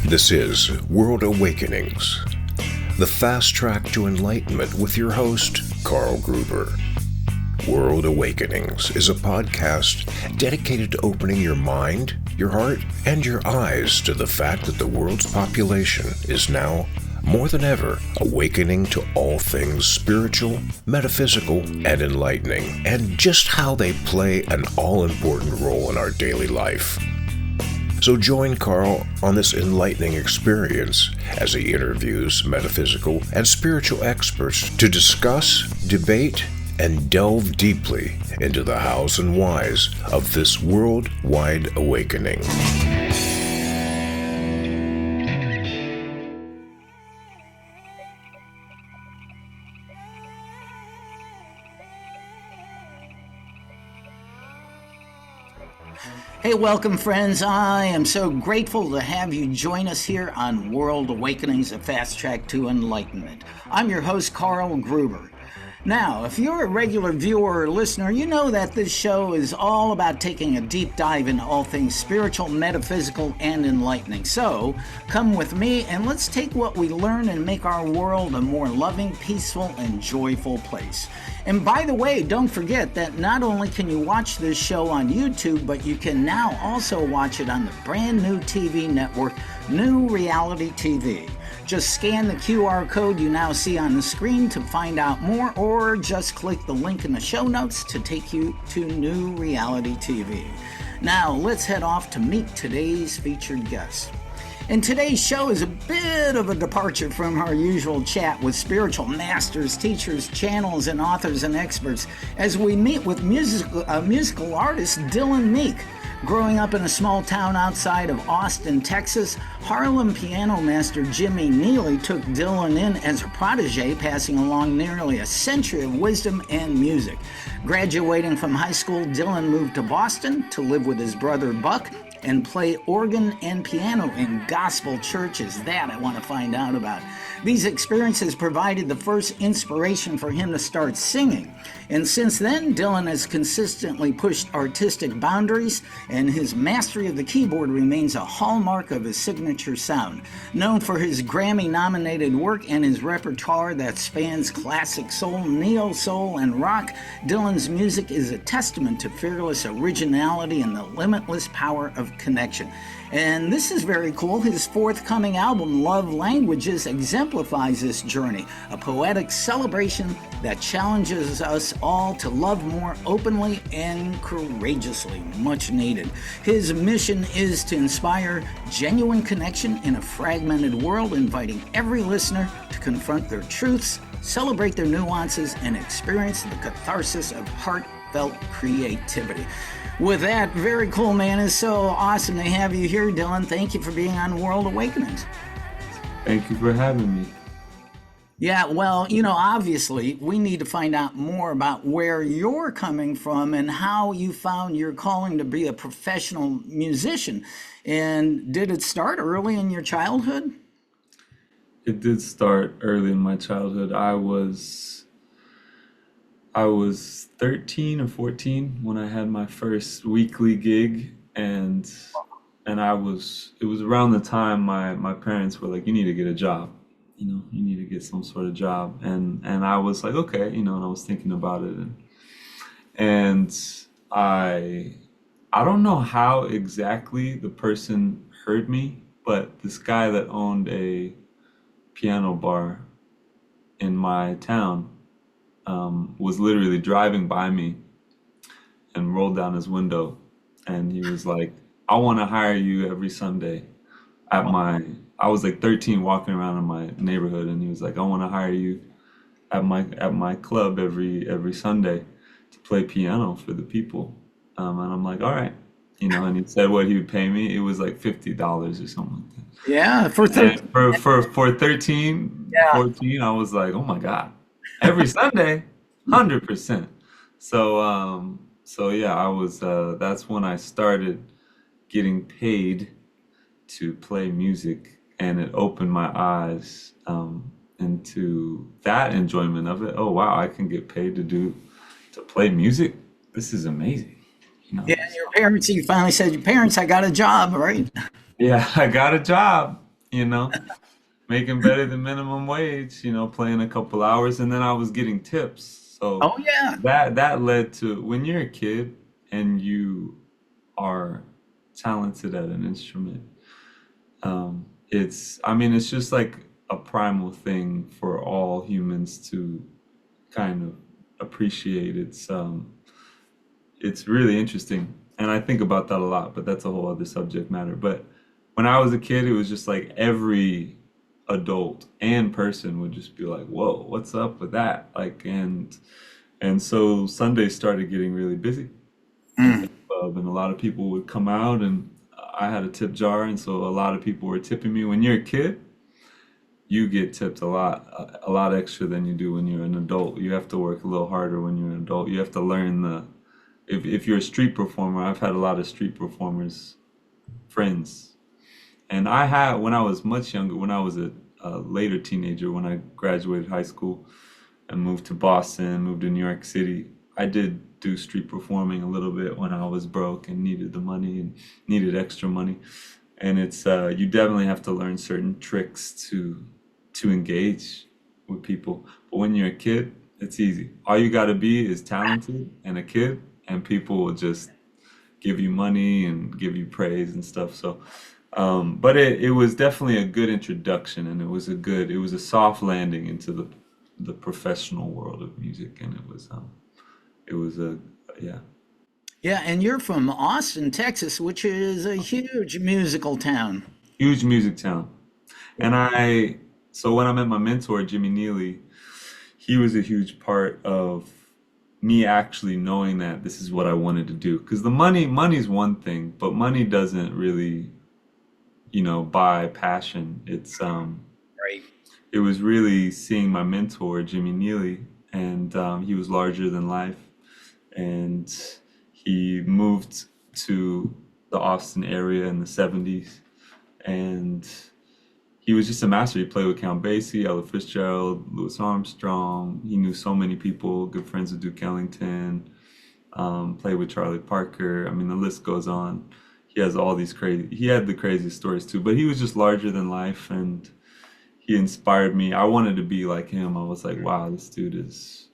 This is World Awakenings, the fast track to enlightenment with your host, Carl Gruber. World Awakenings is a podcast dedicated to opening your mind, your heart, and your eyes to the fact that the world's population is now, more than ever, awakening to all things spiritual, metaphysical, and enlightening, and just how they play an all-important role in our daily life. So join Carl on this enlightening experience as he interviews metaphysical and spiritual experts to discuss, debate, and delve deeply into the hows and whys of this worldwide awakening. Hey, welcome friends. I am so grateful to have you join us here on World Awakenings, a fast track to enlightenment. I'm your host, Carl Gruber. Now, if you're a regular viewer or listener, you know that this show is all about taking a deep dive into all things spiritual, metaphysical, and enlightening. So, come with me and let's take what we learn and make our world a more loving, peaceful, and joyful place. And by the way, don't forget that not only can you watch this show on YouTube, but you can now also watch it on the brand new TV network, New Reality TV. Just scan the QR code you now see on the screen to find out more, or just click the link in the show notes to take you to New Reality TV. Now, let's head off to meet today's featured guest. And today's show is a bit of a departure from our usual chat with spiritual masters, teachers, channels, and authors and experts as we meet with musical artist Dylan Meek. Growing up in a small town outside of Austin, Texas, Harlem piano master Jimmy Neely took Dylan in as a protege, passing along nearly a century of wisdom and music. Graduating from high school, Dylan moved to Boston to live with his brother Buck and play organ and piano in gospel churches. That I want to find out about. These experiences provided the first inspiration for him to start singing. And since then, Dylan has consistently pushed artistic boundaries, and his mastery of the keyboard remains a hallmark of his signature sound. Known for his Grammy-nominated work and his repertoire that spans classic soul, neo-soul, and rock, Dylan's music is a testament to fearless originality and the limitless power of connection. And this is very cool. His forthcoming album, Love Languages, exemplifies this journey, a poetic celebration that challenges us all to love more openly and courageously, much needed. His mission is to inspire genuine connection in a fragmented world, inviting every listener to confront their truths, celebrate their nuances, and experience the catharsis of heartfelt creativity. With that, very cool, man. It's so awesome to have you here, Dylan. Thank you for being on World Awakenings. Thank you for having me. Yeah, well, obviously, we need to find out more about where you're coming from and how you found your calling to be a professional musician. And did it start early in your childhood? It did start early in my childhood. I was 13 or 14 when I had my first weekly gig, and it was around the time my parents were like, you need to get a job, you need to get some sort of job, and I was like, okay, and I was thinking about it, and I don't know how exactly the person heard me, but this guy that owned a piano bar in my town was literally driving by me and rolled down his window, and he was like, I want to hire you every Sunday I was like 13 walking around in my neighborhood, and he was like, I want to hire you at my club every Sunday to play piano for the people. And I'm like, all right, and he said what he would pay me. It was like $50 or something like that. Yeah, for 13. For 13, yeah. 14, I was like, oh my God. Every Sunday, 100%. So yeah, I was. That's when I started getting paid to play music, and it opened my eyes into that enjoyment of it. Oh wow, I can get paid to play music. This is amazing. Yeah, your parents. You finally said, your parents, I got a job, right? Yeah, I got a job. you know, making better than minimum wage, playing a couple hours, and then I was getting tips. So Oh yeah. that led to when you're a kid and you are talented at an instrument, it's just like a primal thing for all humans to kind of appreciate. It's really interesting. And I think about that a lot, but that's a whole other subject matter. But when I was a kid, it was just like every adult and person would just be like, "Whoa, what's up with that?" And so Sundays started getting really busy at the Mm. club, and a lot of people would come out, and I had a tip jar, and so a lot of people were tipping me. When you're a kid, you get tipped a lot extra than you do when you're an adult. You have to work a little harder when you're an adult. You have to learn if you're a street performer. I've had a lot of street performers friends, and I had when I was much younger, when I was a later teenager, when I graduated high school and moved to Boston, moved to New York City. I did do street performing a little bit when I was broke and needed the money and needed extra money. And it's you definitely have to learn certain tricks to engage with people. But when you're a kid, it's easy. All you got to be is talented and a kid, and people will just give you money and give you praise and stuff. So, but it was definitely a good introduction, and it was a soft landing into the professional world of music, and it was a yeah, Yeah, and you're from Austin, Texas, which is a huge musical town. huge music town. And so when I met my mentor, Jimmy Neely, he was a huge part of me actually knowing that this is what I wanted to do. Because money's one thing, but money doesn't really, buy passion. Right. It was really seeing my mentor, Jimmy Neely, and he was larger than life. And he moved to the Austin area in the 70s. And he was just a master. He played with Count Basie, Ella Fitzgerald, Louis Armstrong. He knew so many people, good friends with Duke Ellington, played with Charlie Parker. I mean, the list goes on. He had the craziest stories too, but he was just larger than life, and he inspired me. I wanted to be like him. I was like, wow, this dude is,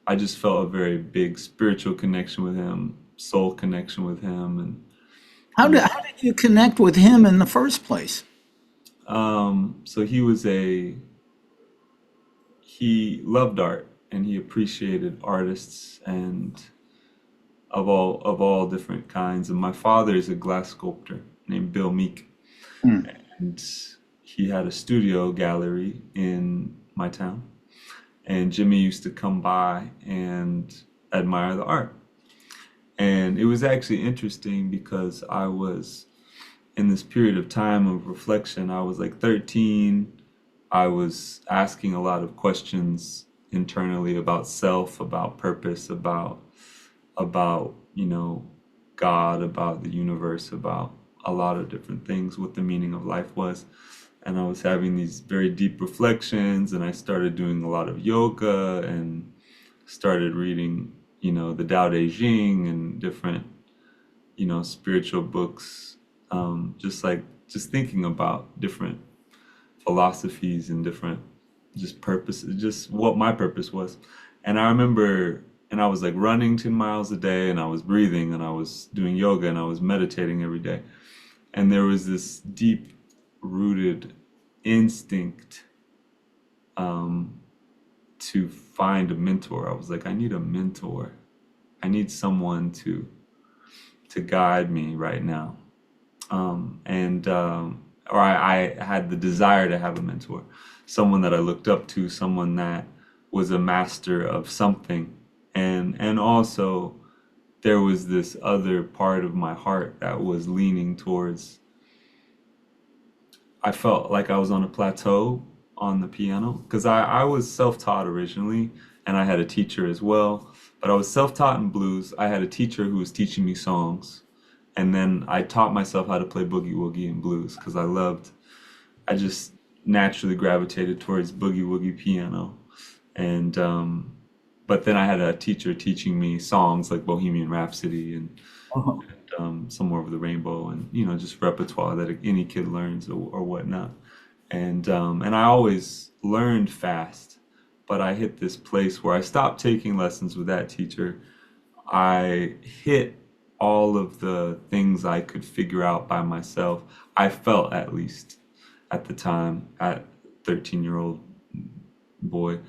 I just felt a very big spiritual connection with him, soul connection with him. And, How you did know, how did you connect with him in the first place? so he loved art and he appreciated artists and of all different kinds. And my father is a glass sculptor named Bill Meek, Mm. and he had a studio gallery in my town. And Jimmy used to come by and admire the art. And it was actually interesting because I was in this period of time of reflection. I was like 13. I was asking a lot of questions internally about self, about purpose, about God, about the universe, about a lot of different things, what the meaning of life was. And I was having these very deep reflections, and I started doing a lot of yoga and started reading, the Tao Te Ching and different, spiritual books, just thinking about different philosophies and different just purposes, just what my purpose was. And I remember, and I was like running 10 miles a day, and I was breathing, and I was doing yoga, and I was meditating every day. And there was this deep rooted instinct um, to find a mentor. I was like, I need a mentor. I need someone to guide me right now. And or I had the desire to have a mentor, someone that I looked up to, someone that was a master of something, and also there was this other part of my heart that was leaning towards. I felt like I was on a plateau on the piano because I was self-taught originally, and I had a teacher as well. But I was self-taught in blues. I had a teacher who was teaching me songs, and then I taught myself how to play boogie woogie and blues because I just naturally gravitated towards boogie woogie piano. And but then I had a teacher teaching me songs like Bohemian Rhapsody and Oh. Somewhere Over the Rainbow, and just repertoire that any kid learns or whatnot. And I always learned fast, but I hit this place where I stopped taking lessons with that teacher. I hit all of the things I could figure out by myself. I felt, at least at the time, at 13-year-old boy,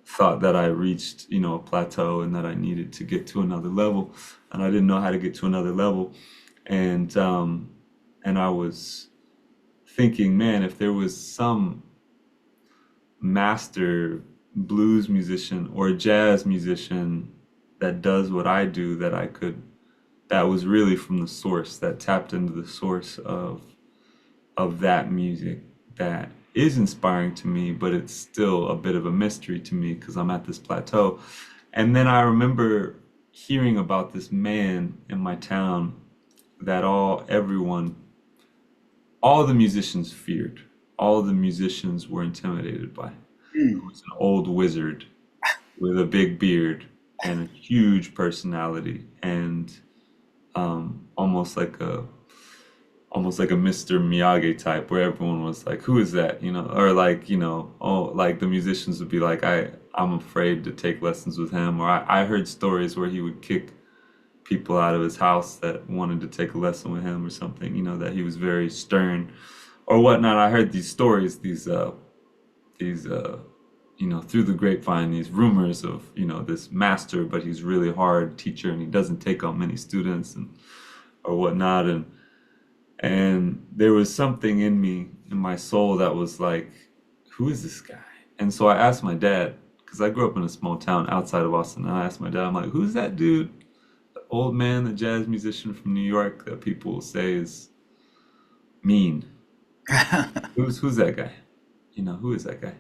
thought that I reached, a plateau and that I needed to get to another level, and I didn't know how to get to another level. And I was thinking, man, if there was some master blues musician or jazz musician that does what I do, that was really from the source, that tapped into the source of that music, that is inspiring to me, but it's still a bit of a mystery to me because I'm at this plateau. And then I remember hearing about this man in my town that all the musicians feared, all the musicians were intimidated by. It was an old wizard with a big beard and a huge personality, and almost like a Mr. Miyagi type, where everyone was like, "Who is that?" Or like, oh, like the musicians would be like, I'm afraid to take lessons with him. Or I heard stories where he would kick people out of his house that wanted to take a lesson with him or something, that he was very stern or whatnot. I heard these stories, these through the grapevine, these rumors of, this master, but he's really hard teacher and he doesn't take on many students or whatnot. And there was something in me, in my soul, that was like, who is this guy? And so I asked my dad, because I grew up in a small town outside of Austin, and I asked my dad, I'm like, who's that dude? The old man, the jazz musician from New York that people say is mean. Who's that guy? Who is that guy?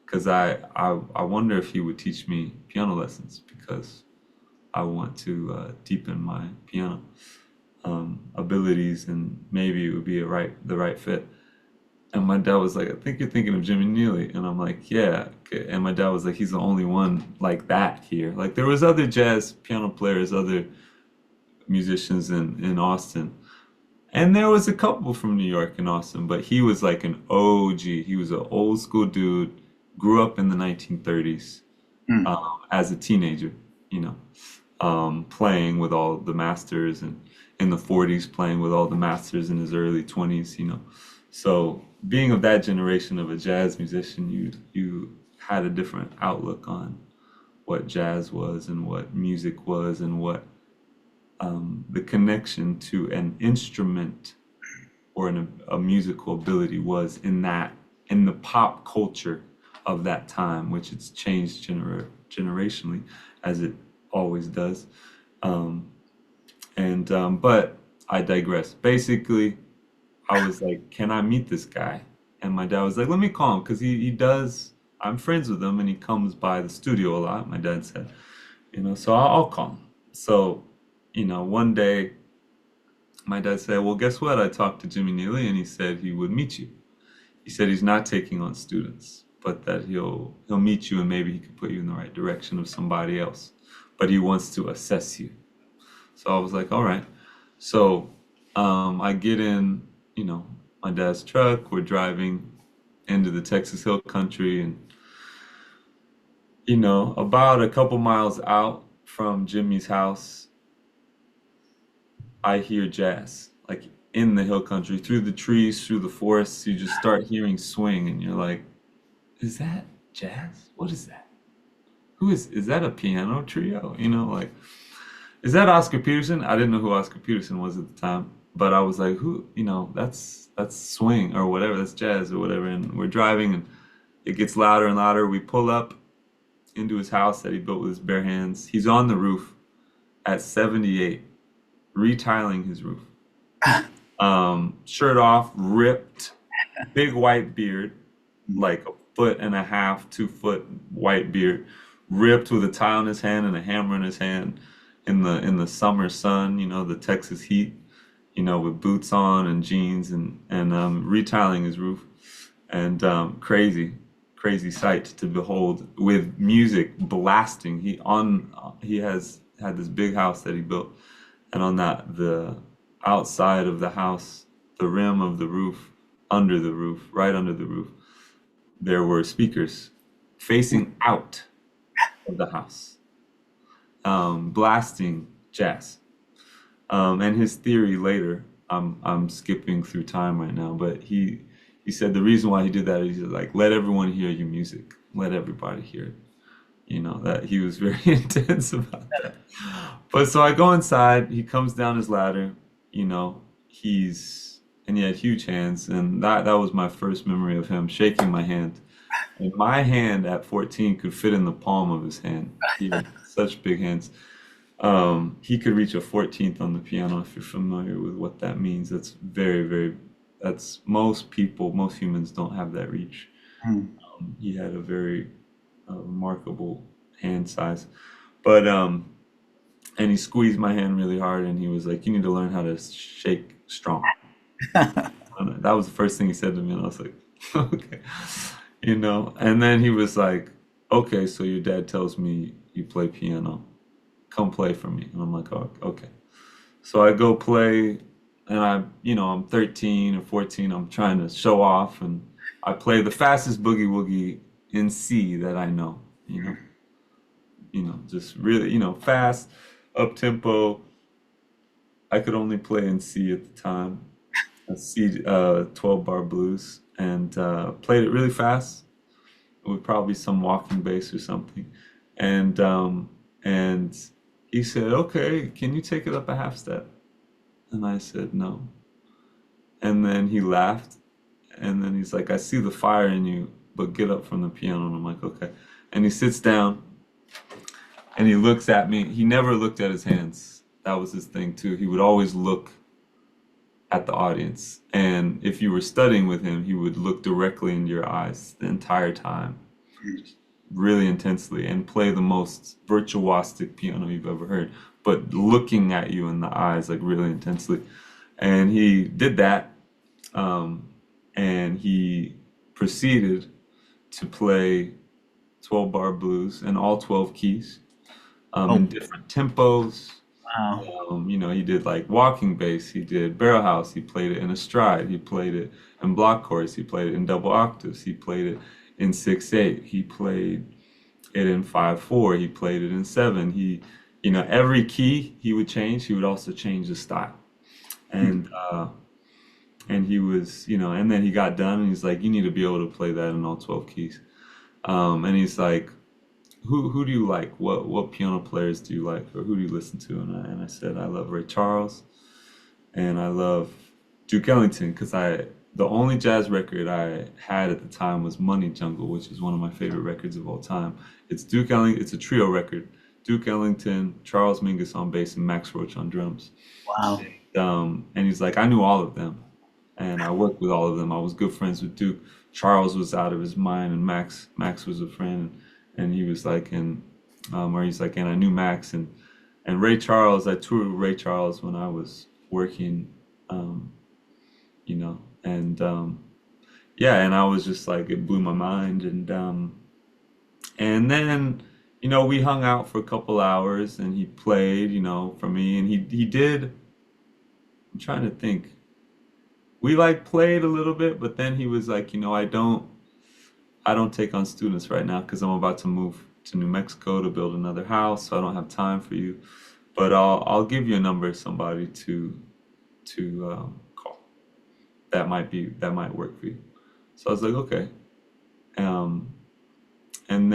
Because I wonder if he would teach me piano lessons, because I want to deepen my piano abilities, and maybe it would be the right fit. And my dad was like, I think you're thinking of Jimmy Neely. And I'm like, yeah. Okay. And my dad was like, he's the only one like that here. Like, there was other jazz piano players, other musicians in Austin. And there was a couple from New York in Austin, but he was like an OG. He was an old school dude, grew up in the 1930s as a teenager, playing with all the masters, and in the 40s playing with all the masters in his early 20s, So being of that generation of a jazz musician, you had a different outlook on what jazz was and what music was, and what the connection to an instrument or a musical ability was in the pop culture of that time, which it's changed generationally, as it always does. But I digress. Basically, I was like, can I meet this guy? And my dad was like, let me call him, because he does, I'm friends with him and he comes by the studio a lot, my dad said, so I'll call him. So, one day my dad said, well, guess what? I talked to Jimmy Neely and he said he would meet you. He said he's not taking on students, but that he'll meet you and maybe he could put you in the right direction of somebody else. But he wants to assess you. So I was like, all right. So I get in, my dad's truck. We're driving into the Texas Hill Country, and about a couple miles out from Jimmy's house, I hear jazz, like in the hill country, through the trees, through the forests. You just start hearing swing, and you're like, is that jazz? What is that? Is that a piano trio? Like, is that Oscar Peterson? I didn't know who Oscar Peterson was at the time, but I was like, who, that's swing or whatever, that's jazz or whatever. And we're driving and it gets louder and louder. We pull up into his house that he built with his bare hands. He's on the roof at 78, retiling his roof. Shirt off, ripped, big white beard, like a foot and a half, 2 foot white beard, ripped, with a tile in his hand and a hammer in his hand, in the summer sun, the Texas heat, with boots on and jeans, and retiling his roof. And crazy sight to behold, with music blasting. He has had this big house that he built, And on that, the outside of the house, the rim of the roof, under the roof, right under the roof, there were speakers facing out of the house, blasting jazz. And his theory later, I'm skipping through time right now, but he said the reason why he did that is he's like, let everyone hear your music, let everybody hear it. You know, that he was very intense about that. But so I go inside, he comes down his ladder, you know, and he had huge hands, and that was my first memory of him shaking my hand. And my hand at 14 could fit in the palm of his hand. He had such big hands. He could reach a 14th on the piano, if you're familiar with what that means. That's very, very, that's most people, most humans don't have that reach. Mm. He had a very remarkable hand size. But, and he squeezed my hand really hard and he was like, you need to learn how to shake strong. And that was the first thing he said to me. And I was like, okay, you know. And then he was like, okay, so your dad tells me you play piano. Come play for me. And I'm like, oh, okay. So I go play, and I'm 13 or 14. I'm trying to show off, and I play the fastest boogie woogie in C that I know. Just really, fast, up tempo. I could only play in C at the time, a C 12 bar blues, and played it really fast with probably some walking bass or something, and he said, okay, can you take it up a half step? And I said, no. And then he laughed. And then he's like, I see the fire in you, but get up from the piano. And I'm like, okay. And he sits down and he looks at me. He never looked at his hands. That was his thing too. He would always look at the audience. And if you were studying with him, he would look directly into your eyes the entire time, really intensely, and play the most virtuosic piano you've ever heard, but looking at you in the eyes like really intensely. And he did that, and he proceeded to play 12 bar blues in all 12 keys, in different tempos. Wow. He did like walking bass, he did barrel house, he played it in a stride, he played it in block chords, he played it in double octaves, he played it in 6/8, he played it in 5/4, he played it in 7. Every key he would change, he would also change the style. And he was, and then he got done and he's like, you need to be able to play that in all 12 keys. And he's like, who do you like? What piano players do you like? Or who do you listen to? And I said, I love Ray Charles and I love Duke Ellington, because the only jazz record I had at the time was Money Jungle, which is one of my favorite records of all time. It's Duke Ellington, it's a trio record. Duke Ellington, Charles Mingus on bass, and Max Roach on drums. Wow. And he's like, I knew all of them. And I worked with all of them. I was good friends with Duke. Charles was out of his mind, and Max was a friend. And he was like, and I knew Max and Ray Charles. I toured with Ray Charles when I was working, and I was just like, it blew my mind. And then, we hung out for a couple hours, and he played, for me, and he did. I'm trying to think. We like played a little bit, but then he was like, I don't take on students right now because I'm about to move to New Mexico to build another house, so I don't have time for you. But I'll give you a number of somebody to call. That might work for you. So I was like, okay. And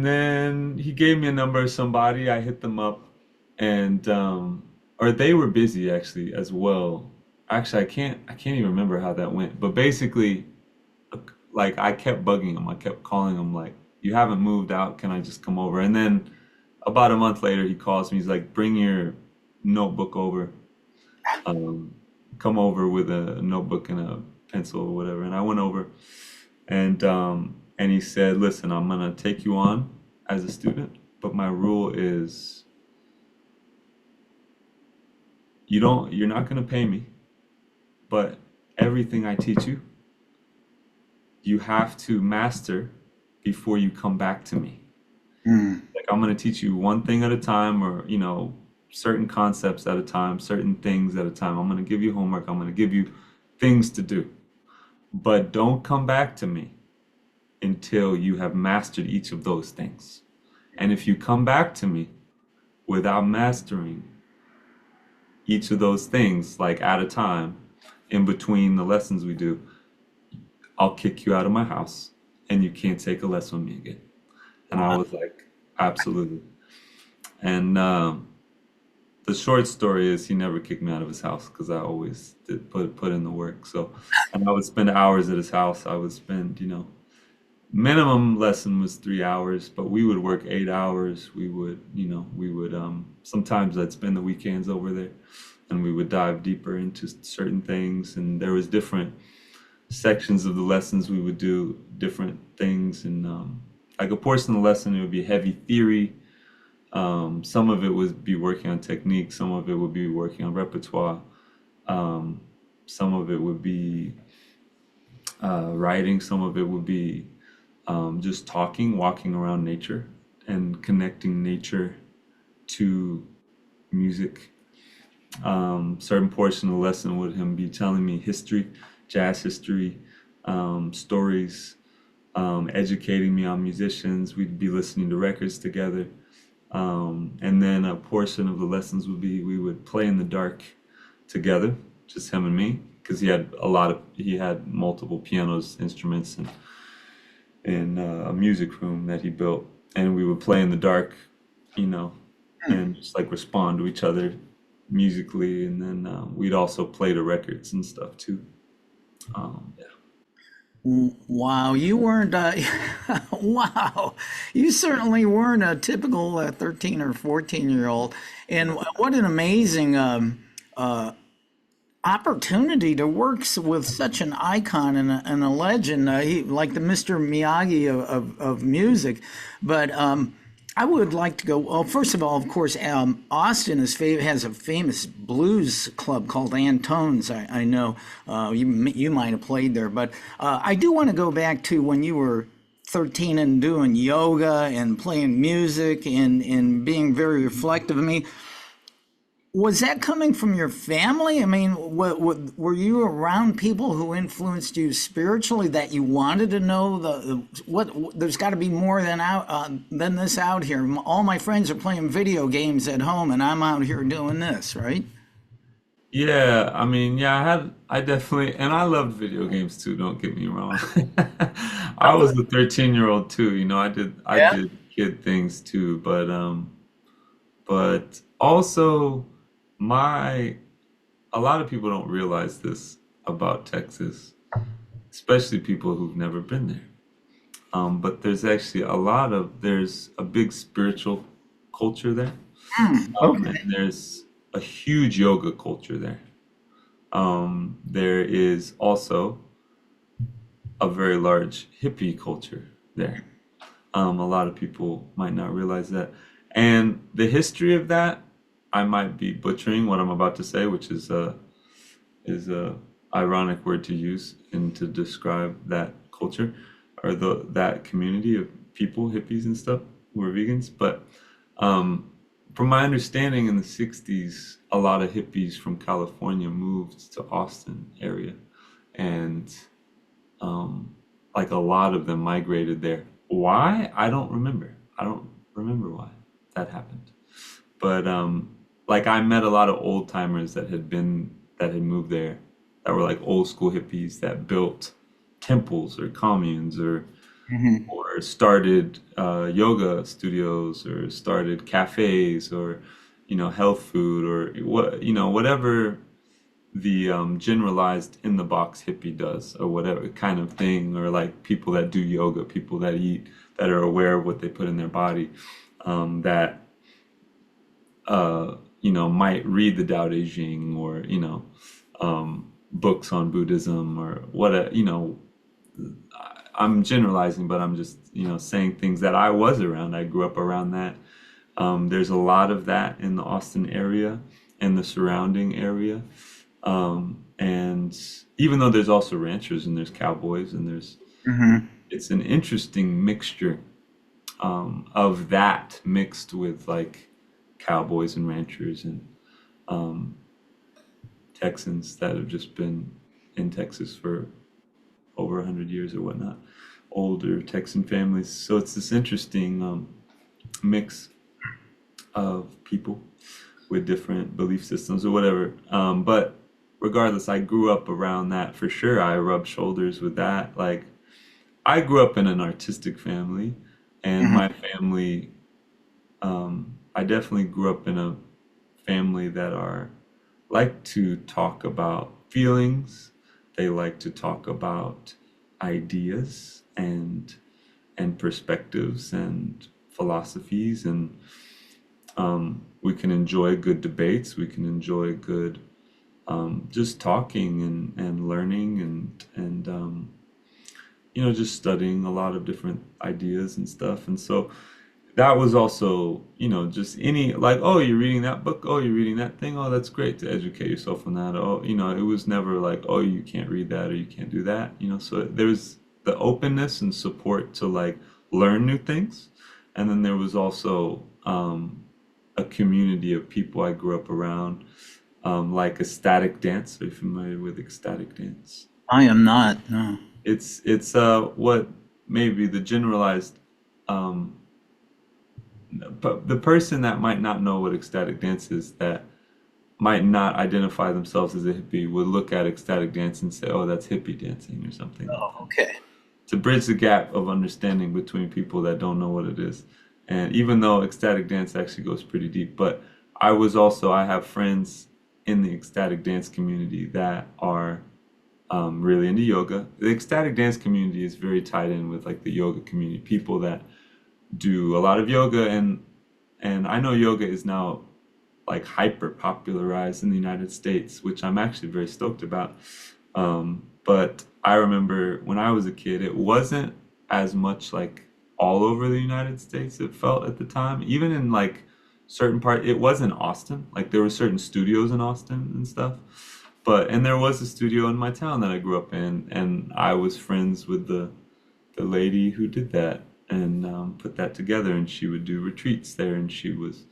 then he gave me a number of somebody. I hit them up, and or they were busy actually as well. Actually, I can't even remember how that went. But basically, like, I kept bugging him. I kept calling him like, you haven't moved out. Can I just come over? And then about a month later, he calls me. He's like, bring your notebook over. Come over with a notebook and a pencil or whatever. And I went over, and he said, listen, I'm gonna take you on as a student, but my rule is you're not gonna pay me, but everything I teach you, you have to master before you come back to me. Like, I'm going to teach you one thing at a time, or, certain concepts at a time, certain things at a time. I'm going to give you homework. I'm going to give you things to do. But don't come back to me until you have mastered each of those things. And if you come back to me without mastering each of those things, like at a time, in between the lessons we do, I'll kick you out of my house and you can't take a lesson with me again. And I was like, absolutely. And the short story is he never kicked me out of his house because I always did put in the work. So, and I would spend hours at his house. I would spend, minimum lesson was 3 hours, but we would work 8 hours. We would, sometimes I'd spend the weekends over there, and we would dive deeper into certain things. And there was different sections of the lessons we would do different things. And like a portion of the lesson, it would be heavy theory. Some of it would be working on technique. Some of it would be working on repertoire. Some of it would be writing. Some of it would be just talking, walking around nature and connecting nature to music. Certain portion of the lesson would him be telling me history, jazz history, stories, educating me on musicians. We'd be listening to records together. And then a portion of the lessons would be we would play in the dark together, just him and me, because he had multiple pianos, instruments, and in a music room that he built, and we would play in the dark, and just like respond to each other musically, and then we'd also play the records and stuff too. Yeah. Wow, you weren't, wow, you certainly weren't a typical 13 or 14-year-old. And what an amazing opportunity to work with such an icon and a legend, like the Mr. Miyagi of music. But I would like to go. Well, first of all, of course, Austin has a famous blues club called Antone's. I know you might have played there, but I do want to go back to when you were 13 and doing yoga and playing music and being very reflective. I mean, was that coming from your family? I mean, were you around people who influenced you spiritually that you wanted to know there's got to be more than this out here. All my friends are playing video games at home and I'm out here doing this, right? Yeah, I mean, yeah, I definitely, and I loved video games too, don't get me wrong. I was a 13-year-old too, I Yeah. did kid things too, but also a lot of people don't realize this about Texas, especially people who've never been there. But there's actually there's a big spiritual culture there. Okay. And there's a huge yoga culture there. There is also a very large hippie culture there. A lot of people might not realize that. And the history of that, I might be butchering what I'm about to say, which is a ironic word to use and to describe that culture or that community of people, hippies and stuff who are vegans. But from my understanding, in the 60s, a lot of hippies from California moved to Austin area, and like a lot of them migrated there. Why? I don't remember. I don't remember why that happened. But like I met a lot of old timers that had moved there, that were like old school hippies that built temples or communes or Mhm. started yoga studios or started cafes or health food or whatever the generalized in the box hippie does or whatever kind of thing, or like people that do yoga, people that eat, that are aware of what they put in their body, that might read the Tao Te Ching or books on Buddhism or what I'm generalizing, but I'm just saying things that I was around. I grew up around that. There's a lot of that in the Austin area and the surrounding area. And even though there's also ranchers and there's cowboys and Mhm. it's an interesting mixture of that mixed with like cowboys and ranchers and um, Texans that have just been in Texas for over 100 years or whatnot, older Texan families. So it's this interesting mix of people with different belief systems or whatever. But regardless, I grew up around that for sure. I rubbed shoulders with that. Like, I grew up in an artistic family, and Mhm. my family, I definitely grew up in a family that are like to talk about feelings. They like to talk about ideas and perspectives and philosophies, and we can enjoy good debates. We can enjoy good just talking and learning and just studying a lot of different ideas and stuff. And so that was also, just any like, oh, you're reading that book, oh, you're reading that thing, oh, that's great to educate yourself on that. Oh, it was never like, oh, you can't read that or you can't do that. So there's the openness and support to like learn new things. And then there was also a community of people I grew up around, like ecstatic dance. Are you familiar with ecstatic dance? I am not. No. It's what maybe the generalized um, but the person that might not know what ecstatic dance is, that might not identify themselves as a hippie, would look at ecstatic dance and say, "Oh, that's hippie dancing" or something like Oh, that. okay. To bridge the gap of understanding between people that don't know what it is. And even though ecstatic dance actually goes pretty deep, but I have friends in the ecstatic dance community that are really into yoga. The ecstatic dance community is very tied in with like the yoga community, people that do a lot of yoga, and I know yoga is now like hyper popularized in the United States, which I'm actually very stoked about. But I remember when I was a kid, it wasn't as much like all over the United States, it felt at the time. Even in like certain part, it was in Austin. Like there were certain studios in Austin and stuff. And there was a studio in my town that I grew up in, and I was friends with the lady who did that and put that together, and she would do retreats there, and she was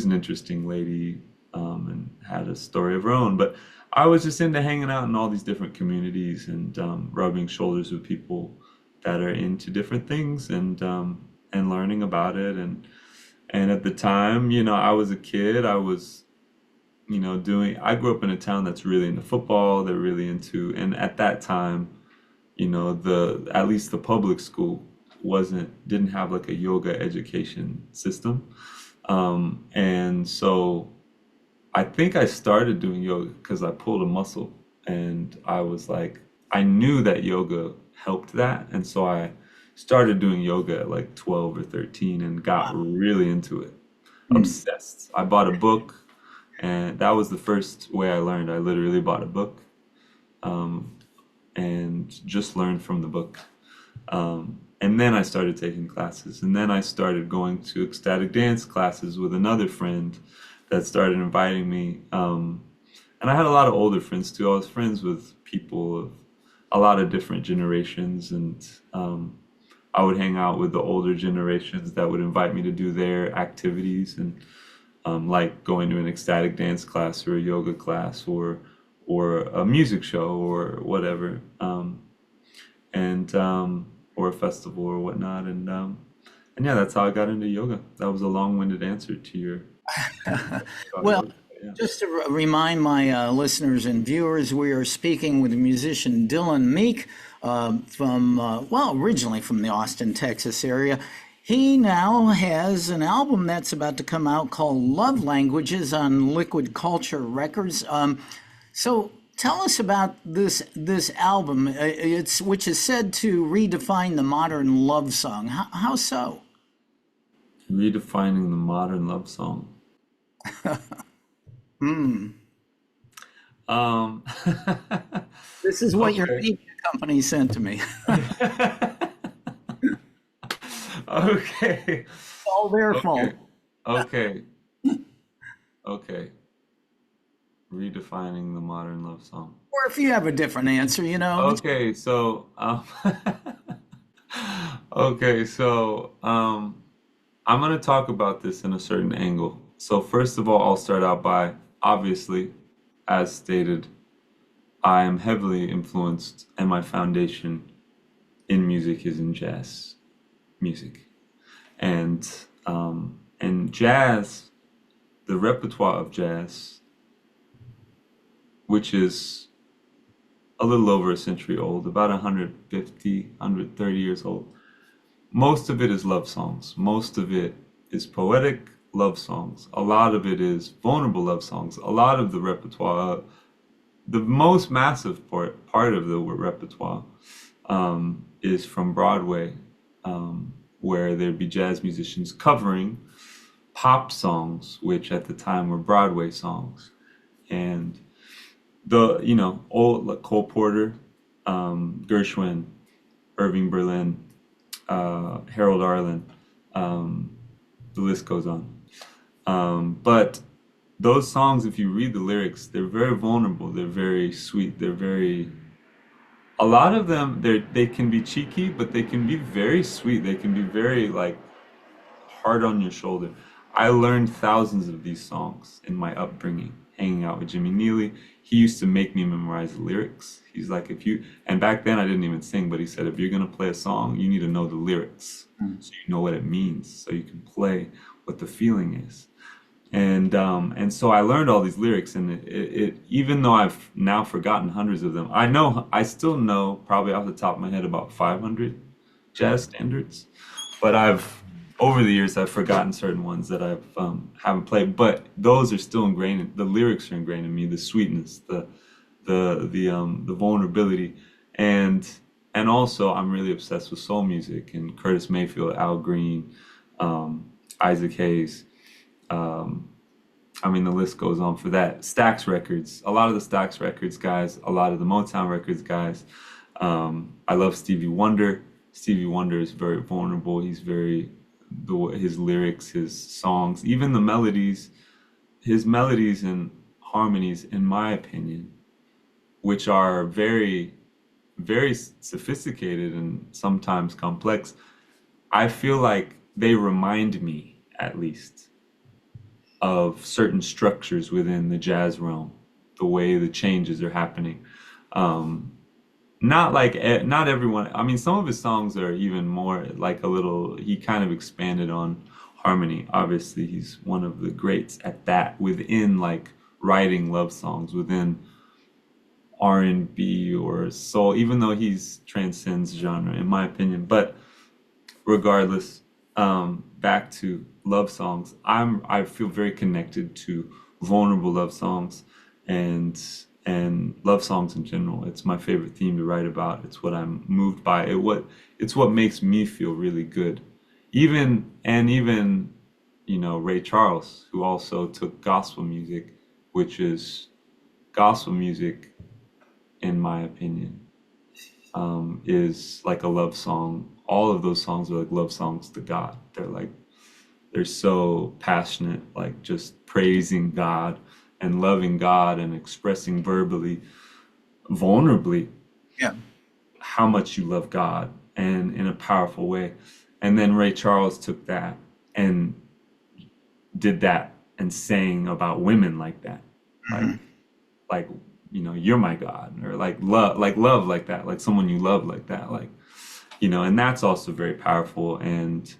an interesting lady, and had a story of her own. But I was just into hanging out in all these different communities and rubbing shoulders with people that are into different things and learning about it. And at the time, I was a kid. I was, I grew up in a town that's really into football. They're really into, and at that time, the at least the public school didn't have like a yoga education system. And so I think I started doing yoga because I pulled a muscle, and I was like, I knew that yoga helped that. And so I started doing yoga at like 12 or 13 and got really into it, Hmm. obsessed. I bought a book, and that was the first way I learned. I literally bought a book, um, and just learned from the book. And then I started taking classes, and then I started going to ecstatic dance classes with another friend that started inviting me. And I had a lot of older friends too. I was friends with people of a lot of different generations, and I would hang out with the older generations that would invite me to do their activities, and like going to an ecstatic dance class or a yoga class or a music show or whatever. And or a festival or whatnot. And yeah, that's how I got into yoga. That was a long-winded answer to your about Well, yoga. Yeah. just to remind my listeners and viewers, we are speaking with musician Dylan Meek from, well, originally from the Austin, Texas area. He now has an album that's about to come out called Love Languages on Liquid Culture Records. So tell us about this album. It's which is said to redefine the modern love song. How so? Redefining the modern love song. Hmm. Um, This is what your okay. media company sent to me. Okay. All their fault. Okay. Okay. Okay. Redefining the modern love song. Or if you have a different answer, Okay, so Okay, so I'm going to talk about this in a certain angle. So, first of all, I'll start out by obviously, as stated, I am heavily influenced, and my foundation in music is in jazz music. And jazz, the repertoire of jazz, which is a little over a century old, about 150, 130 years old. Most of it is love songs. Most of it is poetic love songs. A lot of it is vulnerable love songs. A lot of the repertoire, the most massive part of the repertoire, is from Broadway, where there'd be jazz musicians covering pop songs, which at the time were Broadway songs. And old like Cole Porter, Gershwin, Irving Berlin, Harold Arlen, um, the list goes on. But those songs, if you read the lyrics, they're very vulnerable. They're very sweet. They're very. A lot of them, they can be cheeky, but they can be very sweet. They can be very like hard on your shoulder. I learned thousands of these songs in my upbringing, hanging out with Jimmy Neely. He used to make me memorize the lyrics. He's like, and back then I didn't even sing, but he said, if you're going to play a song, you need to know the lyrics so you know what it means, so you can play what the feeling is. And so I learned all these lyrics, and even though I've now forgotten hundreds of them, I still know probably off the top of my head about 500 jazz standards, but over the years I've forgotten certain ones that I've haven't played, but those are still ingrained. The lyrics are ingrained in me, the sweetness, the vulnerability, and also I'm really obsessed with soul music and Curtis Mayfield, Al Green, Isaac Hayes. Um, I mean, the list goes on for that. Stax Records, a lot of the Stax Records guys, a lot of the Motown Records guys. I love Stevie Wonder. Stevie Wonder is very vulnerable. He's very, his lyrics, his songs, even the melodies, his melodies and harmonies, in my opinion, which are very, very sophisticated and sometimes complex. I feel like they remind me, at least, of certain structures within the jazz realm, the way the changes are happening. Um, not everyone. I mean, some of his songs are even more like a little. He kind of expanded on harmony. Obviously, he's one of the greats at that within like writing love songs within R&B or soul. Even though he's transcends genre, in my opinion, but regardless, back to love songs. I feel very connected to vulnerable love songs and love songs in general. It's my favorite theme to write about. It's what I'm moved by. It's what makes me feel really good. Even Ray Charles, who also took gospel music, which is gospel music, in my opinion, is like a love song. All of those songs are like love songs to God. They're so passionate, like just praising God and loving God and expressing verbally, vulnerably, Yeah. how much you love God and in a powerful way. And then Ray Charles took that and did that and sang about women like that. Like like you're my God, or like love like that, like someone you love like that, like and that's also very powerful. And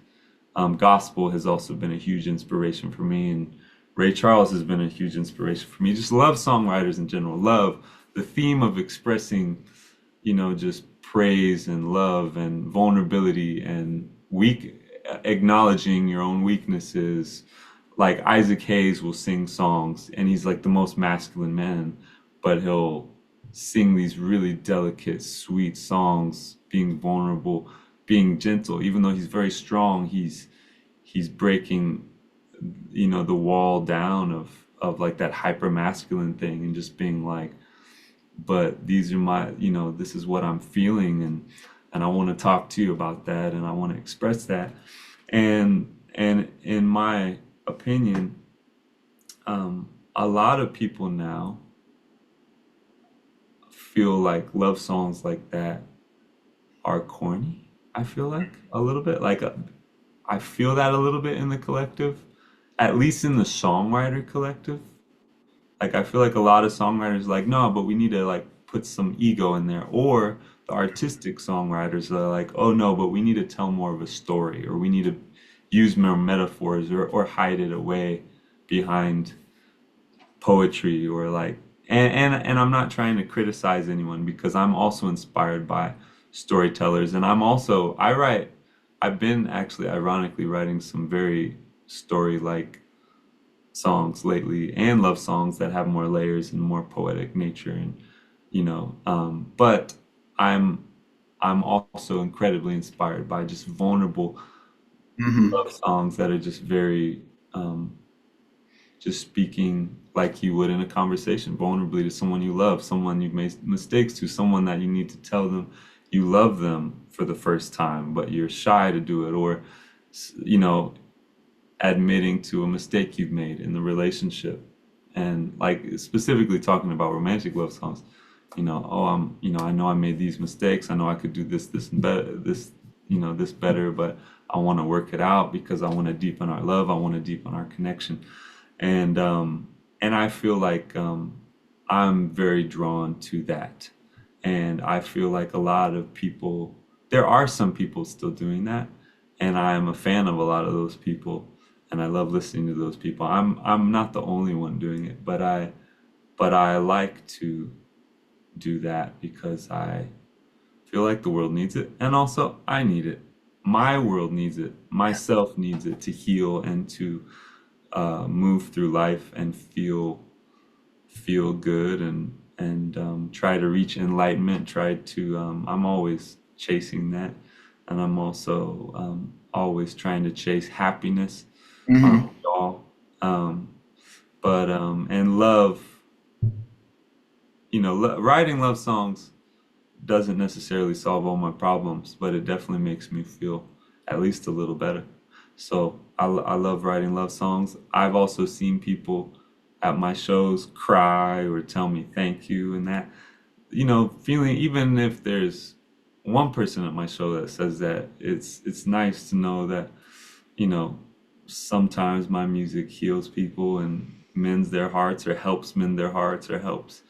gospel has also been a huge inspiration for me, and Ray Charles has been a huge inspiration for me. Just love songwriters in general. Love the theme of expressing, just praise and love and vulnerability and acknowledging your own weaknesses. Like Isaac Hayes will sing songs, and he's like the most masculine man, but he'll sing these really delicate, sweet songs, being vulnerable, being gentle. Even though he's very strong, he's breaking, the wall down of like that hyper masculine thing, and just being like, but these are my, this is what I'm feeling, and I want to talk to you about that, and I want to express that. And in my opinion, a lot of people now feel like love songs like that are corny. I feel like a little bit like I feel that a little bit in the collective, at least in the songwriter collective. Like I feel like a lot of songwriters are like, no, but we need to like put some ego in there. Or the artistic songwriters are like, oh no, but we need to tell more of a story, or we need to use more metaphors, or hide it away behind poetry, or like, and I'm not trying to criticize anyone, because I'm also inspired by storytellers, and I've been actually ironically writing some very story like songs lately, and love songs that have more layers and more poetic nature, and but I'm I'm also incredibly inspired by just vulnerable Hmm. love songs that are just very just speaking like you would in a conversation, vulnerably to someone you love, someone you've made mistakes to, someone that you need to tell them you love them for the first time, but you're shy to do it, or you know, admitting to a mistake you've made in the relationship. And like specifically talking about romantic love songs, oh, I know I made these mistakes. I know I could do this and better, this better, but I want to work it out because I want to deepen our love. I want to deepen our connection. And I feel like I'm very drawn to that. And I feel like a lot of people, there are some people still doing that, and I am a fan of a lot of those people, and I love listening to those people. I'm not the only one doing it, but I like to do that because I feel like the world needs it, and also I need it. My world needs it. Myself needs it to heal and to move through life and feel good, and try to reach enlightenment. Try to I'm always chasing that, and I'm also always trying to chase happiness. Aren't Hmm. we all? Um, but and love, writing love songs doesn't necessarily solve all my problems, but it definitely makes me feel at least a little better. So I love writing love songs. I've also seen people at my shows cry or tell me thank you, and that, feeling, even if there's one person at my show that says that, it's nice to know that, you know, sometimes my music heals people and mends their hearts, or helps mend their hearts, or helps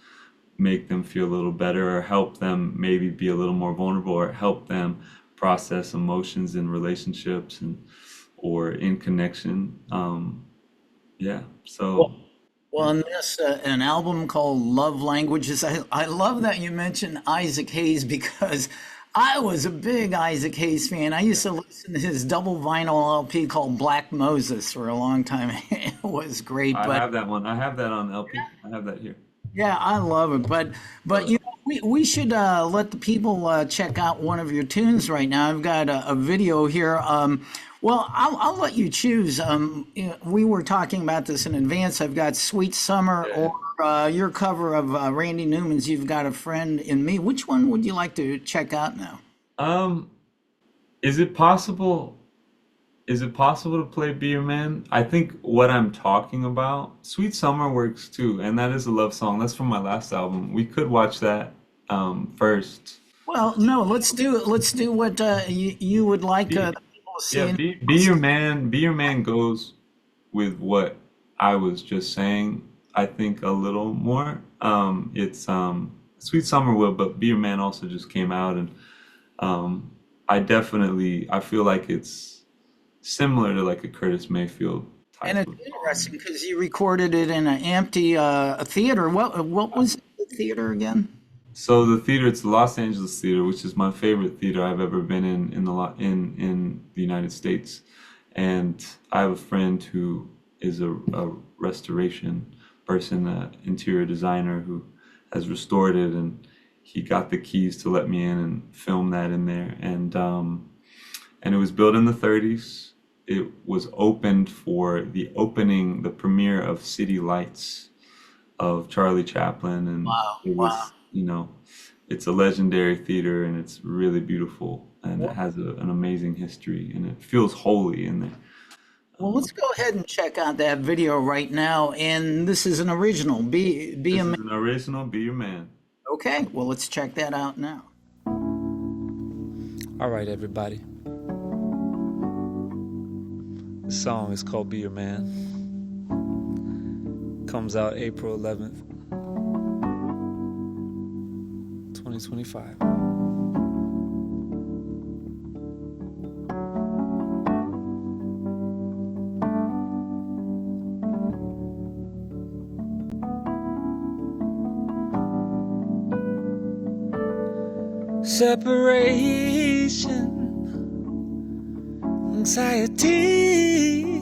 make them feel a little better, or help them maybe be a little more vulnerable, or help them process emotions in relationships, and or in connection. Yeah. So Well, and this an album called Love Languages. I love that you mentioned Isaac Hayes because I was a big Isaac Hayes fan. I used to listen to his double vinyl LP called Black Moses for a long time. It was great, I but have that one. I have that on LP. I have that here. yeah, I love it. But But we should let the people check out one of your tunes right now. I've got a video here. Well, I'll let you choose. We were talking about this in advance. I've got Sweet Summer or yeah. your cover of Randy Newman's You've Got a Friend in Me. Which one would you like to check out now? Um, is it possible? Is it possible to play Be Your Man? I think what I'm talking about, Sweet Summer works too, and that is a love song. That's from my last album. We could watch that first. Well, no, let's do what you would like Be, the people to see. yeah, be your man. Be your man goes with what I was just saying. I think a little more. It's Sweet Summer will, but Be Your Man also just came out, and um, I feel like it's similar to like a Curtis Mayfield And type it's of interesting song. because you recorded it in an empty theater. What was the theater again? So the theater, it's the Los Angeles Theater, which is my favorite theater I've ever been in the United States. And I have a friend who is a restoration person, an interior designer who has restored it, and he got the keys to let me in and film that in there. And it was built in the 30s. It was opened for the premiere of City Lights of Charlie Chaplin, and Wow, it wow. was, it's a legendary theater, and it's really beautiful, and it Well, has an amazing history, and it feels holy in there. well, let's go ahead and check out that video right now. And this is an original. Be a This man. is an original. Be Your Man. Okay, well, let's check that out now. All right, everybody. The song is called Be Your Man. Comes out April 11th, 2025. Separation, anxiety,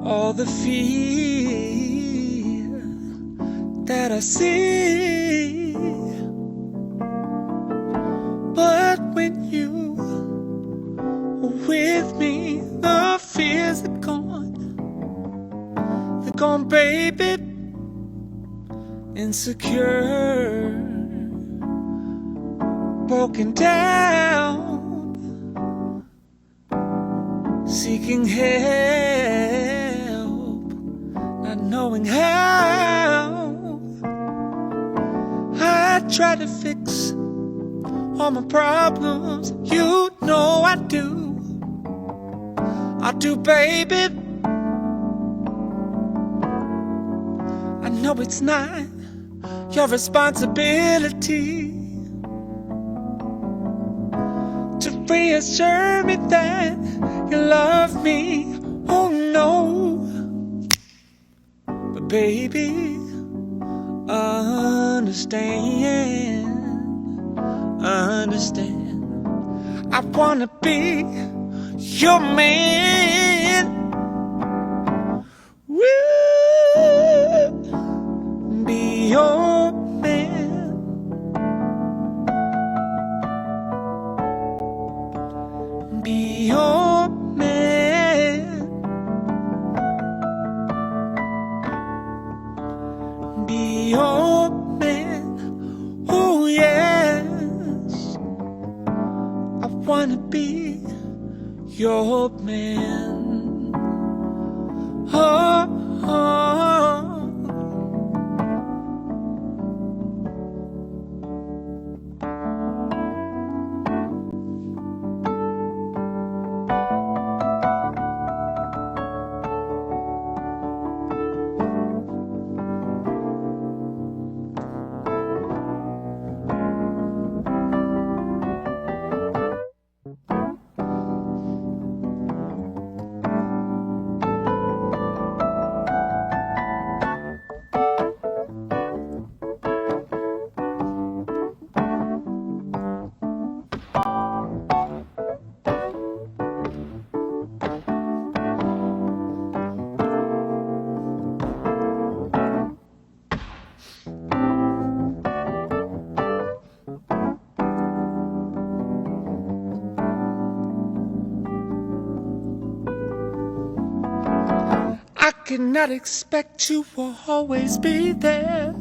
all the fear that I see. But when you are with me, the fears are gone. They're gone, baby. Insecure, broken down, seeking help, not knowing how. I try to fix all my problems, you know I do, baby. I know it's not your responsibility to reassure me that you love me, oh no. But baby, understand, I wanna be your man. Woo, be your man. Be your man. Be your man. Oh yes, I wanna be your man. Oh, oh. I cannot expect you will always be there,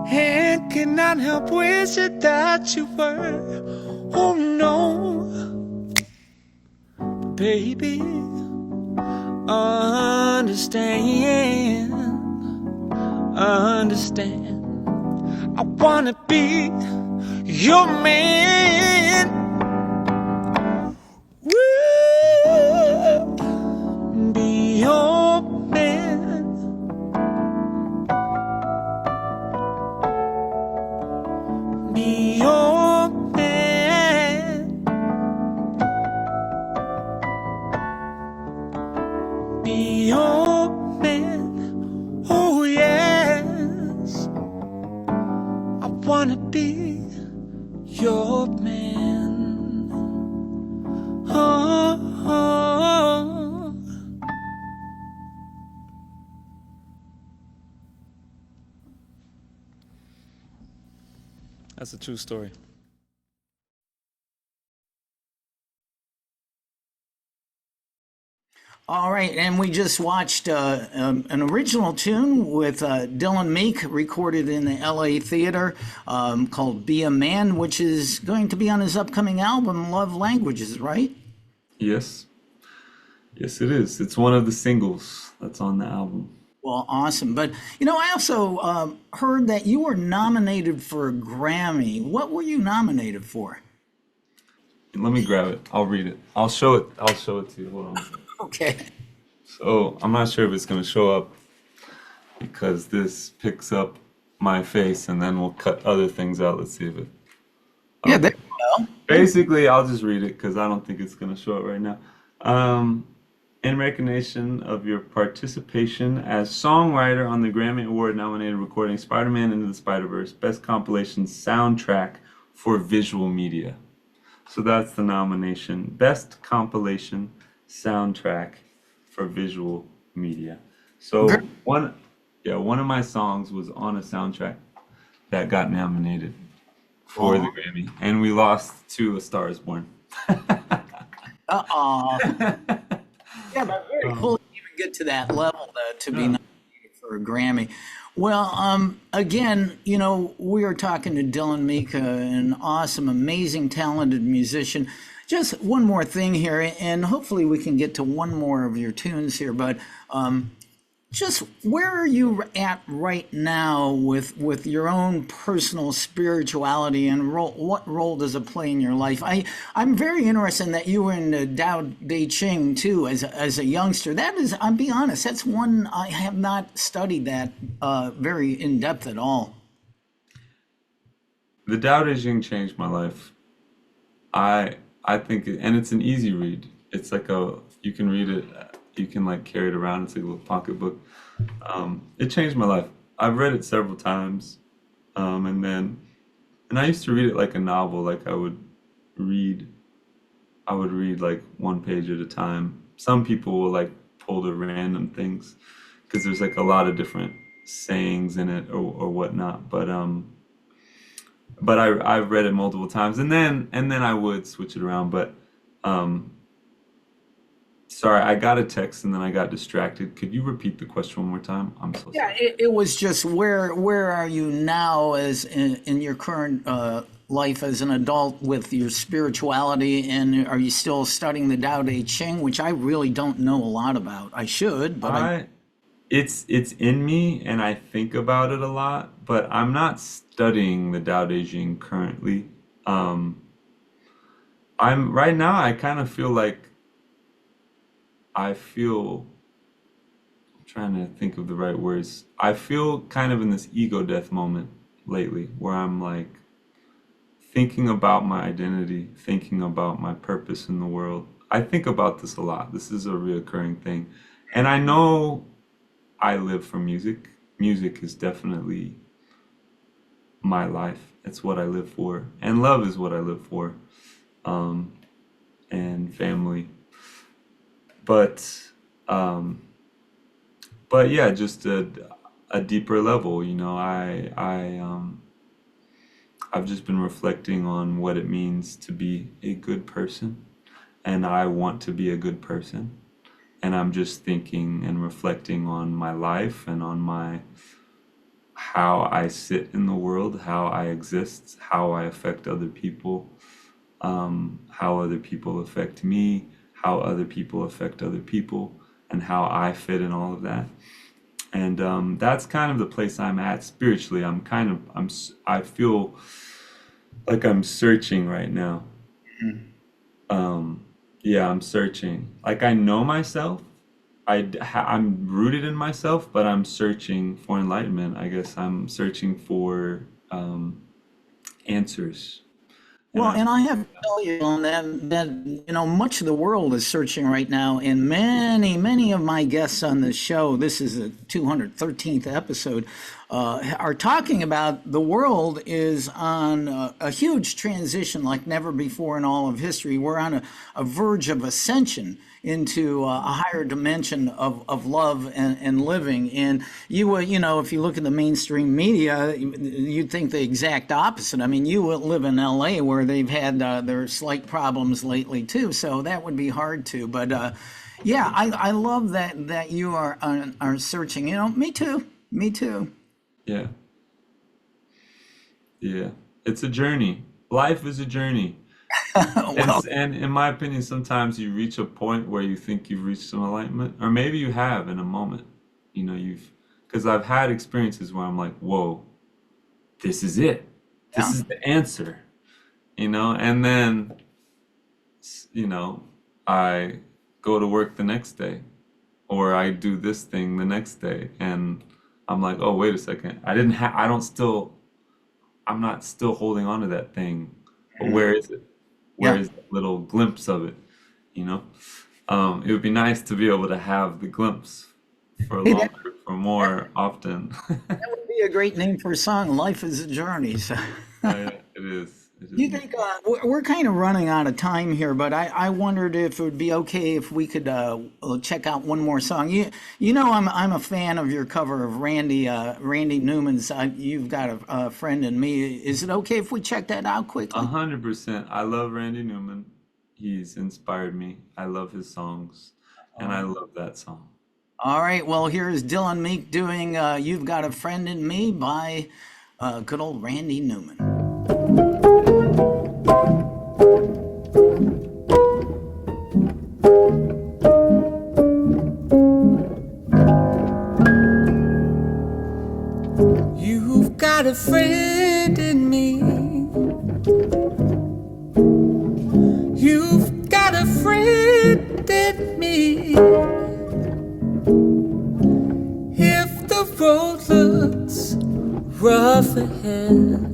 and cannot help wishing that you were. Oh no, baby, understand. I wanna be your man. Be your man. Be your man. Be your man. Oh yes, I wanna be your man. Oh, oh. That's a true story. All right, and we just watched an original tune with Dylan Meek, recorded in the LA Theater, called Be a Man, which is going to be on his upcoming album, Love Languages, right? Yes. Yes, it is. It's one of the singles that's on the album. Well, awesome. But, I also heard that you were nominated for a Grammy. What were you nominated for? Let me grab it. I'll read it. I'll show it. I'll show it to you. Hold on. Okay. So I'm not sure if it's going to show up because this picks up my face and then we'll cut other things out. Let's see if it. Yeah, Okay. there you go. Basically, I'll just read it because I don't think it's going to show it right now. In recognition of your participation as songwriter on the Grammy Award nominated recording Spider-Man Into the Spider-Verse, Best Compilation Soundtrack for Visual Media. So that's the nomination. Best Compilation Soundtrack for Visual Media. So Very- one of my songs was on a soundtrack that got nominated for the Grammy, and we lost to A Star Is Born. Uh-oh. Yeah, but very cool to even get to that level to be nominated for a Grammy. Well, again, we are talking to Dylan Meek, an awesome, amazing, talented musician. Just one more thing here, and hopefully we can get to one more of your tunes here, but just where are you at right now with your own personal spirituality, and what role does it play in your life? I'm very interested in that you were in the Tao Te Ching too as a youngster. That is, I'll be honest, that's one I have not studied that very in depth at all. The Tao Te Ching changed my life. I think, and it's an easy read. It's like you can read it, you can like carry it around. It's like a little pocketbook. It changed my life. I've read it several times, and I used to read it like a novel. Like I would read like one page at a time. Some people will like pull the random things because there's like a lot of different sayings in it or whatnot. But I've read it multiple times, and then I would switch it around. But sorry, I got a text and then I got distracted. Could you repeat the question one more time? I'm so Yeah, sorry. it was just where are you now as in your current life as an adult with your spirituality, and are you still studying the Tao Te Ching, which I really don't know a lot about? I should, but It's in me and I think about it a lot, but I'm not studying the Tao Te Ching currently. I'm right now I kind of feel like I'm trying to think of the right words. I feel kind of in this ego death moment lately where I'm like thinking about my identity, thinking about my purpose in the world. I think about this a lot. This is a reoccurring thing. And I know I live for music. Music is definitely my life. It's what I live for. And love is what I live for. And family. But yeah, just a deeper level, I've just been reflecting on what it means to be a good person, and I want to be a good person. And I'm just thinking and reflecting on my life and on how I sit in the world, how I exist, how I affect other people, how other people affect me, how other people affect other people, and how I fit in all of that. And that's kind of the place I'm at spiritually. I feel like I'm searching right now. Yeah, I'm searching. Like I know myself. I'm rooted in myself, but I'm searching for enlightenment. I guess I'm searching for answers. well, and I have to tell you on that much of the world is searching right now, and many of my guests on this show, this is the 213th episode, are talking about the world is on a huge transition like never before in all of history. We're on a verge of ascension into a higher dimension of love and living. And if you look at the mainstream media, you'd think the exact opposite. I mean, you live in LA where they've had their slight problems lately too, so that would be hard to. But yeah, I love that you are searching. Me too. Me too. Yeah. Yeah. It's a journey. Life is a journey. Well, And in my opinion, sometimes you reach a point where you think you've reached some enlightenment, or maybe you have in a moment. You know, because I've had experiences where I'm like, whoa, this is it. This is the answer, you know? And then, you know, I go to work the next day, or I do this thing the next day, and I'm like, oh, wait a second. I'm not still holding on to that thing, but where is it? Where is that little glimpse of it, you know? It would be nice to be able to have the glimpse for longer, for more often. That would be a great name for a song. Life is a journey. So. Yeah, it is. Do you think we're kind of running out of time here, but I wondered if it would be okay if we could check out one more song. You know I'm a fan of your cover of Randy Newman's "You've Got a Friend in Me." Is it okay if we check that out quickly? 100%. I love Randy Newman. He's inspired me. I love his songs, and I love that song. All right. Well, here's Dylan Meek doing "You've Got a Friend in Me" by good old Randy Newman. You've got a friend in me. You've got a friend in me. If the road looks rough ahead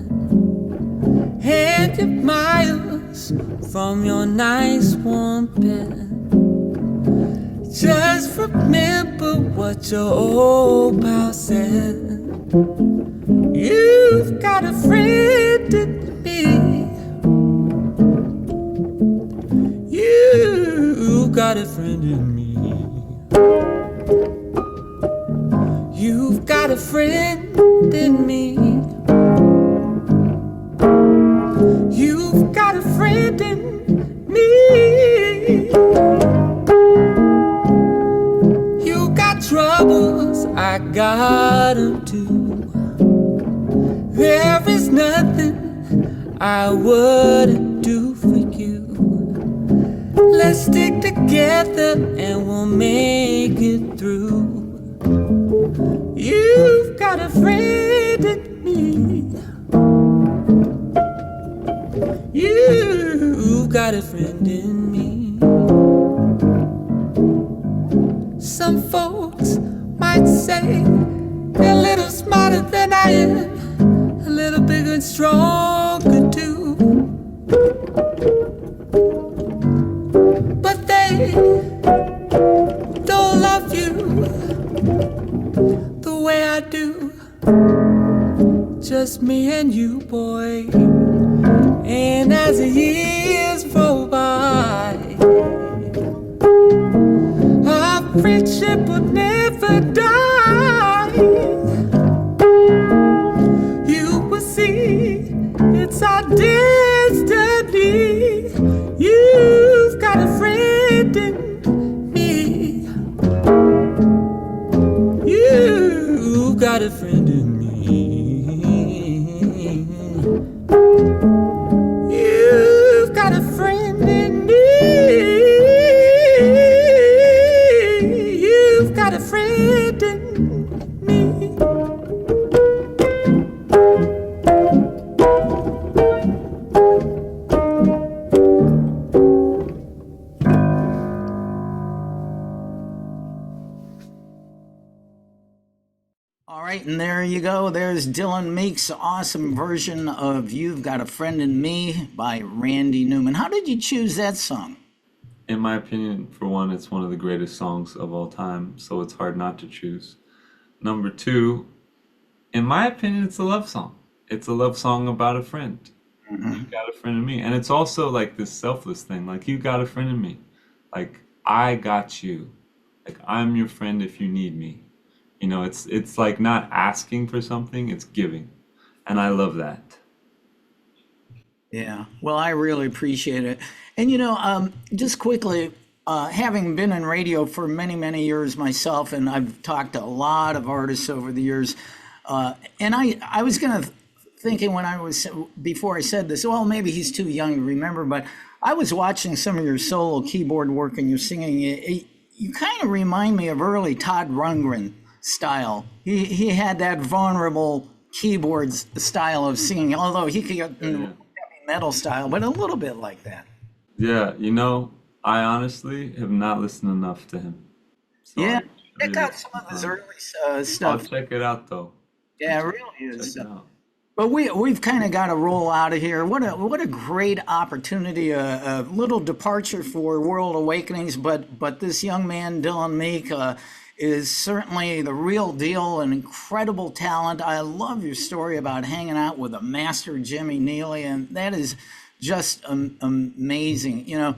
and you're miles from your nice warm bed, just remember what your old pal said. You've got a friend in me. You've got a friend in me. You've got a friend in me. You've got a friend in me. You got troubles, I got them too. There is nothing I wouldn't do for you. Let's stick together and we'll make it through. You've got a friend in me. You've got a friend in me. Some folks might say they're a little smarter than I am, a little bigger and stronger too. But they don't love you the way I do. Just me and you, boy. And as the years roll by, our friendship will never die. You will see it's our destiny. You've got a friend in me. You've got a friend in me. You've got a friend in me. You've got a friend in me. All right, and there you go. There's Dylan Meek's awesome version of "You've Got a Friend in Me" by Randy Newman. How did you choose that song? In my opinion, for one, it's one of the greatest songs of all time, so it's hard not to choose. Number two, in my opinion, it's a love song. It's a love song about a friend. You got a friend in me. And it's also like this selfless thing. Like, you got a friend in me. Like, I got you. Like, I'm your friend if you need me. You know, it's like not asking for something, it's giving. And I love that. Yeah, well, I really appreciate it. And just quickly, having been in radio for many, many years myself, and I've talked to a lot of artists over the years, and I was thinking before I said this, well, maybe he's too young to remember, but I was watching some of your solo keyboard work and your singing. You kind of remind me of early Todd Rundgren. style. He had that vulnerable keyboard style of singing, although he could get heavy metal style, but a little bit like that. Yeah, you know, I honestly have not listened enough to him. So Yeah, I check really, out some of his early I'll stuff. check it out though. Yeah, it really is. Check it out. But we've kind of got to roll out of here. What a great opportunity, a little departure for World Awakenings. But this young man, Dylan Meek, is certainly the real deal, an incredible talent. I love your story about hanging out with a master, Jimmy Neely, and that is just amazing. You know,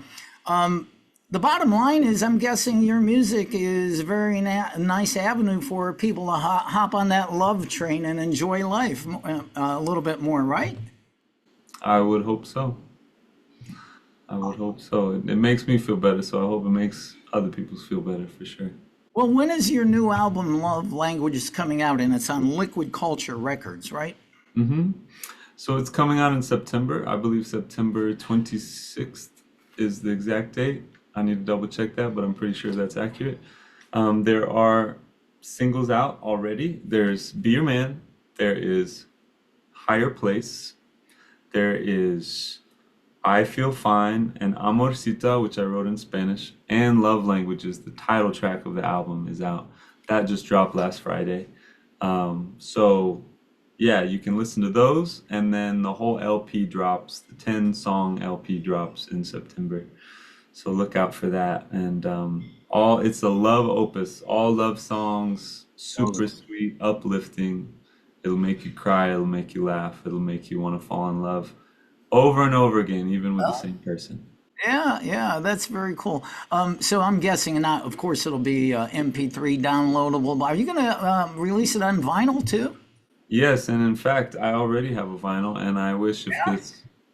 the bottom line is, I'm guessing your music is a very nice avenue for people to hop on that love train and enjoy life a little bit more, right? I would hope so. I would hope so. It makes me feel better, so I hope it makes other people feel better for sure. Well, when is your new album, Love Languages, coming out? And it's on Liquid Culture Records, right? Mm-hmm. So it's coming out in September. I believe September 26th is the exact date. I need to double check that, but I'm pretty sure that's accurate. There are singles out already. There's Be Your Man. There is Higher Place. There is I Feel Fine and Amorcita, which I wrote in Spanish, and Love Languages. The title track of the album is out. That just dropped last Friday. So yeah, you can listen to those, and then the whole LP drops. The 10-song LP drops in September. So look out for that. And it's a love opus, all love songs, super sweet, uplifting. It'll make you cry, it'll make you laugh, it'll make you want to fall in love over and over again, even with the same person. Yeah, that's very cool. So I'm guessing, not, of course, it'll be MP3 downloadable. Are you going to release it on vinyl too? Yes, and in fact, I already have a vinyl, and I wish if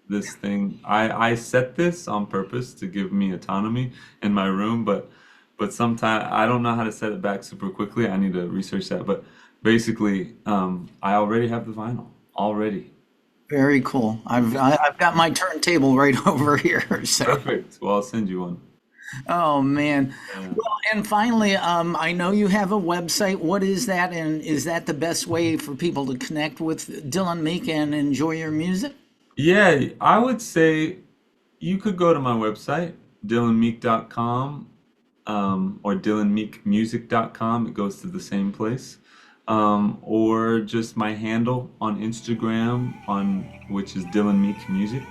this thing, I set this on purpose to give me autonomy in my room, but sometimes I don't know how to set it back super quickly. I need to research that, but basically, I already have the vinyl already. Very cool. I've got my turntable right over here. So. Perfect. Well, I'll send you one. Oh man. Well, and finally, I know you have a website. What is that, and is that the best way for people to connect with Dylan Meek and enjoy your music? Yeah, I would say you could go to my website, dylanmeek.com, or dylanmeekmusic.com. It goes to the same place. Or just my handle on Instagram, which is Dylan Meek Music.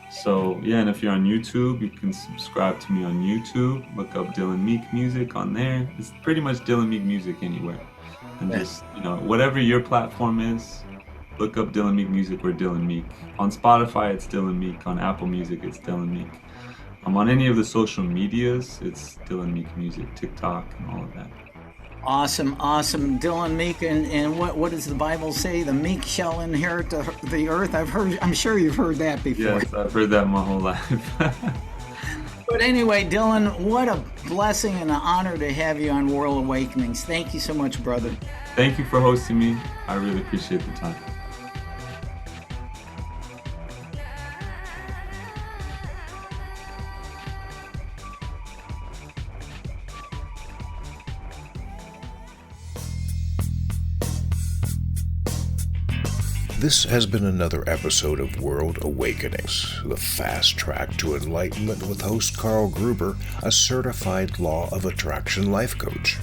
So yeah, and if you're on YouTube, you can subscribe to me on YouTube. Look up Dylan Meek Music on there. It's pretty much Dylan Meek Music anywhere. And just, whatever your platform is, look up Dylan Meek Music or Dylan Meek. On Spotify, it's Dylan Meek. On Apple Music, it's Dylan Meek. On any of the social medias, it's Dylan Meek Music, TikTok, and all of that. Awesome. Dylan Meek, and what does the Bible say? The meek shall inherit the earth. I'm sure you've heard that before. Yes, I've heard that my whole life. But anyway, Dylan, what a blessing and an honor to have you on World Awakenings. Thank you so much, brother. Thank you for hosting me. I really appreciate the time. This has been another episode of World Awakenings, the fast track to enlightenment with host Carl Gruber, a certified law of attraction life coach.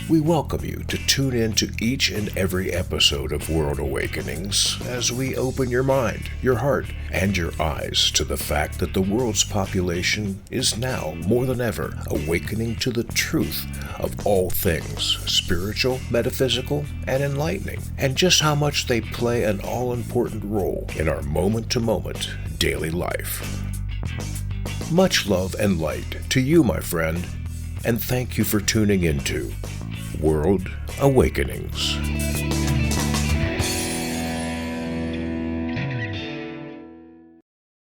We welcome you to tune in to each and every episode of World Awakenings as we open your mind, your heart, and your eyes to the fact that the world's population is now, more than ever, awakening to the truth of all things spiritual, metaphysical, and enlightening, and just how much they play an all-important role in our moment-to-moment daily life. Much love and light to you, my friend, and thank you for tuning into World Awakenings.